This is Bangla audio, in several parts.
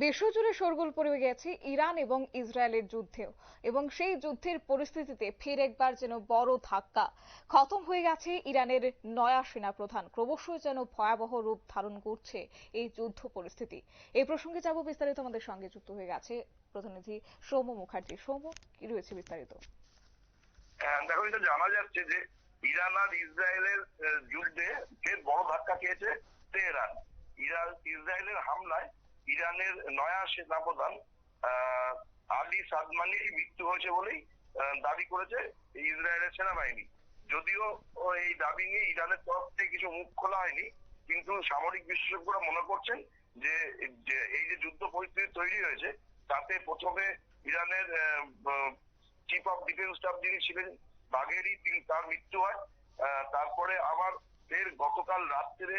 বিশ্বজুড়ে শোরগোল পড়ে গেছে ইরান এবং ইসরায়েলের যুদ্ধেও, এবং সেই যুদ্ধের পরিস্থিতিতে ফের একবার যেন বড় ধাক্কা। খতম হয়ে গেছে ইরানের নয়া সেনাপ্রধান। ক্রমশই যেন ভয়াবহ রূপ ধারণ করছে এই যুদ্ধ পরিস্থিতি। এই প্রসঙ্গে যাব বিস্তারিত। আমাদের সঙ্গে যুক্ত হয়ে গেছে প্রতিনিধি সৌম্য মুখার্জি। সৌম্য, কি রয়েছে বিস্তারিত? দেখো, এটা জানা যাচ্ছে যে ইরান আর ইসরায়েলের যুদ্ধে ফের বড় ধাক্কা খেয়েছে তেহরান। ইসরায়েলের হামলায় ইরানের নয়া সেনাপ্রধান আলী সাদমানির মৃত্যু হয়েছে বলেই দাবি করেছে ইসরায়েলের সেনাবাহিনী। যদিও এই দাবি নিয়ে ইরানের তরফ থেকে কিছু মুখ খোলা হয়নি, কিন্তু সামরিক বিশেষজ্ঞরা মনে করছেন যে এই যে যুদ্ধ পরিস্থিতি তৈরি হয়েছে, তাতে প্রথমে ইরানের চিফ অফ ডিফেন্স স্টাফ যিনি ছিলেন বাঘেরি, তার মৃত্যু হয়। তারপরে আবার ফের গতকাল রাত্রে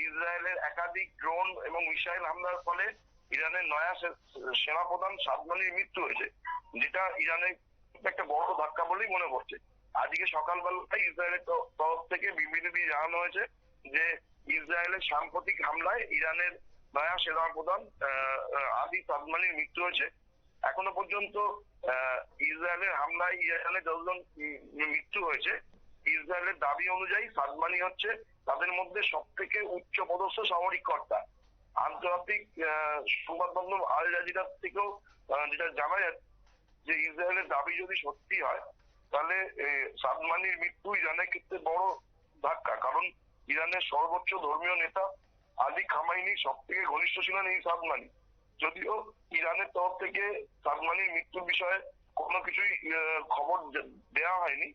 ইসরায়েলের একাধিক ড্রোন এবং মিসাইল হামলার ফলে ইরানের নয়া সেনাপ্রধান সাদমানির মৃত্যু হয়েছে, যেটা ইরানের একটা বড় ধাক্কা বলেই মনে করছে। আজকে সকালবেলায় ইসরায়েলের তরফ থেকে বিবৃতি জানানো হয়েছে যে ইসরায়েলের সাম্প্রতিক হামলায় ইরানের নয়া সেনাপ্রধান আলী সাদমানির মৃত্যু হয়েছে। এখনো পর্যন্ত ইসরায়েলের হামলায় ইরানের যতজন মৃত্যু হয়েছে, ইসরায়েলের দাবি অনুযায়ী সাদমানি হচ্ছে তাদের মধ্যে সব থেকে উচ্চ পদস্থ সামরিক কর্তা। আন্তর্জাতিক সংবাদ মাধ্যম আল জাজিরার থেকেও যেটা জানা যাচ্ছে যে ইসরায়েলের দাবি যদি সত্যি হয়, তাহলে সাদমানির মৃত্যু ইরানের ক্ষেত্রে বড় ধাক্কা। কারণ ইরানের সর্বোচ্চ ধর্মীয় নেতা আলী খামাইনি সব থেকে ঘনিষ্ঠ ছিলেন এই সাদমানি। যদিও ইরানের তরফ থেকে সাদমানির মৃত্যুর বিষয়ে কোনো কিছুই খবর দেওয়া হয়নি,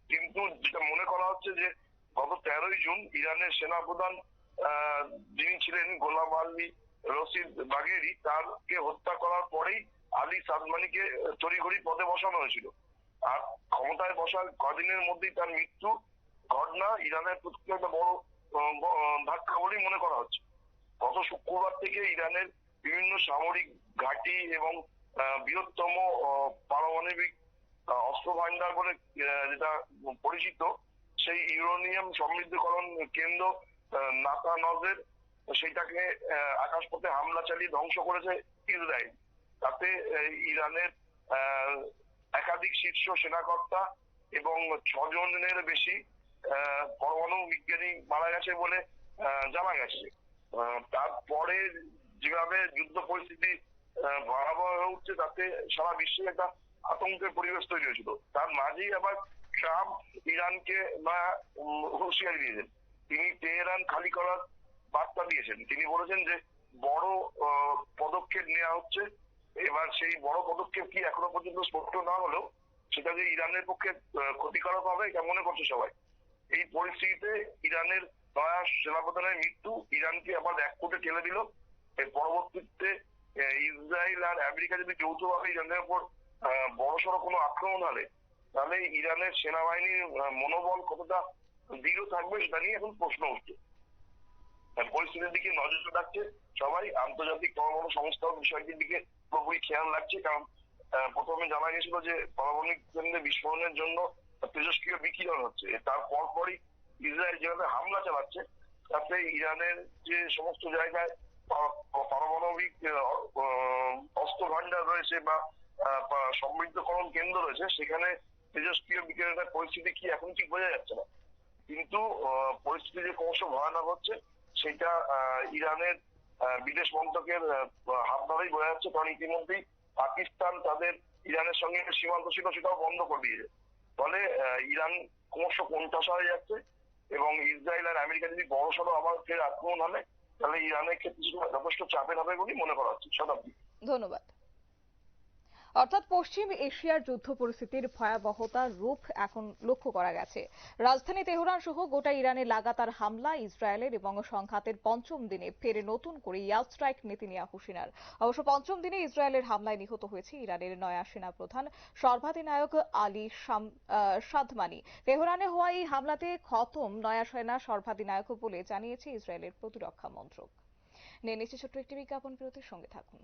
কিন্তু যেটা মনে করা হচ্ছে যে গত 13ই জুন ইরানের সেনাপ্রধান যিনি ছিলেন গোলাম আলী রশিদ বাঘেরি, তারকে হত্যা করার পরেই আলী সাদমানিকে তড়িঘড়ি পদে বসানো হয়েছিল। আর ক্ষমতায় বসার কদিনের মধ্যেই তার মৃত্যু ঘটনা ইরানের প্রতি একটা বড় ধাক্কা বলেই মনে করা হচ্ছে। গত শুক্রবার থেকে ইরানের বিভিন্ন সামরিক ঘাঁটি এবং বৃহত্তম পারমাণবিক অস্ত্র ভান্ডার বলে যেটা পরিচিত, সেই ইউরেনিয়াম সমৃদ্ধকরণ কেন্দ্র নাতানজের, সেটাকে আকাশপথে হামলা চালিয়ে ধ্বংস করেছে ইসরায়েল। তাতে ইরানের একাধিক শীর্ষ সেনাকর্তা এবং 6 জনের বেশি পরমাণু বিজ্ঞানী মারা গেছে বলে জানা গেছে। তারপরে যেভাবে যুদ্ধ পরিস্থিতি ভয়াবহ হয়ে উঠছে, তাতে সারা বিশ্বে একটা আতঙ্কের পরিবেশ তৈরি হয়েছিল। তার মাঝেই আবার ট্রাম্প ইরানকে হুঁশিয়ারি দিয়েছেন। তিনি তেহরান খালি করার বার্তা দিয়েছেন। তিনি বলেছেন যে বড় পদক্ষেপ নেওয়া হচ্ছে। এবার সেই বড় পদক্ষেপ কি এখনো পর্যন্ত স্পষ্ট না হলেও সেটা যে ইরানের পক্ষে ক্ষতিকারক হবে এটা মনে করছে সবাই। এই পরিস্থিতিতে ইরানের নয়া সেনাপ্রধানের মৃত্যু ইরানকে আবার এক ফুটে ঠেলে দিল। এর পরবর্তীতে ইসরায়েল আর আমেরিকা যদি যৌথভাবে ইরানের উপর বড়সড় কোনো আক্রমণ হলে, তাহলে ইরানের সেনাবাহিনীর মনোবল কতটা দৃঢ় থাকবে সেটা নিয়ে এখন প্রশ্ন উঠছে। পরিস্থিতির দিকে নজর রাখছে সবাই। আন্তর্জাতিক পরমাণু সংস্থাও বিষয়টির দিকে পুরোপুরি খেয়াল রাখছে। কারণ প্রথমে জানা গেছিল যে পারমাণবিক কেন্দ্রে বিস্ফোরণের জন্য তেজস্ক্রিয় বিকিরণ হচ্ছে। তার পরপরই ইসরায়েল যেভাবে হামলা চালাচ্ছে, তাতে ইরানের যে সমস্ত জায়গায় পারমাণবিক অস্ত্র ভান্ডার রয়েছে বা সমৃদ্ধকরণ কেন্দ্র রয়েছে, সেখানে তেজস্ক্রিয় বিকিরণের পরিস্থিতি কি এখন ঠিক বোঝা যাচ্ছে না। কিন্তু পরিস্থিতি যে ক্রমশ ভয়ানক হচ্ছে সেটা ইরানের বিদেশ মন্ত্রকের হাত ধরেই বোঝা যাচ্ছে। কারণ ইতিমধ্যেই পাকিস্তান তাদের ইরানের সঙ্গে সীমান্ত ছিল সেটাও বন্ধ করে দিয়েছে। ফলে ইরান ক্রমশ কোণঠাসা হয়ে যাচ্ছে, এবং ইসরায়েল আর আমেরিকা যদি বড়সড় আবার ফের আক্রমণ হলে, তাহলে ইরানের ক্ষেত্রে যথেষ্ট চাপের হবে বলেই মনে করা হচ্ছে। শতাব্দী। ধন্যবাদ। অর্থাৎ পশ্চিম এশিয়ার যুদ্ধ পরিস্থিতির ভয়াবহতার রূপ এখন লক্ষ্য করা গেছে। রাজধানী তেহরান সহ গোটা ইরানে লাগাতার হামলা ইসরায়েলের, এবং সংঘাতের পঞ্চম দিনে ফের নতুন করে এয়ার স্ট্রাইক নেতানিয়াহু সেনার। অবশ্য পঞ্চম দিনে ইসরায়েলের হামলায় নিহত হয়েছে ইরানের নয়া সেনাপ্রধান সর্বাধিনায়ক আলী সাদমানি। তেহরানে হওয়া এই হামলাতে খতম নয়া সেনা সর্বাধিনায়ক বলে জানিয়েছে ইসরায়েলের প্রতিরক্ষা মন্ত্রক। নিয়ে নিচ্ছে ছোট্ট একটি বিজ্ঞাপন বিরতির সঙ্গে থাকুন।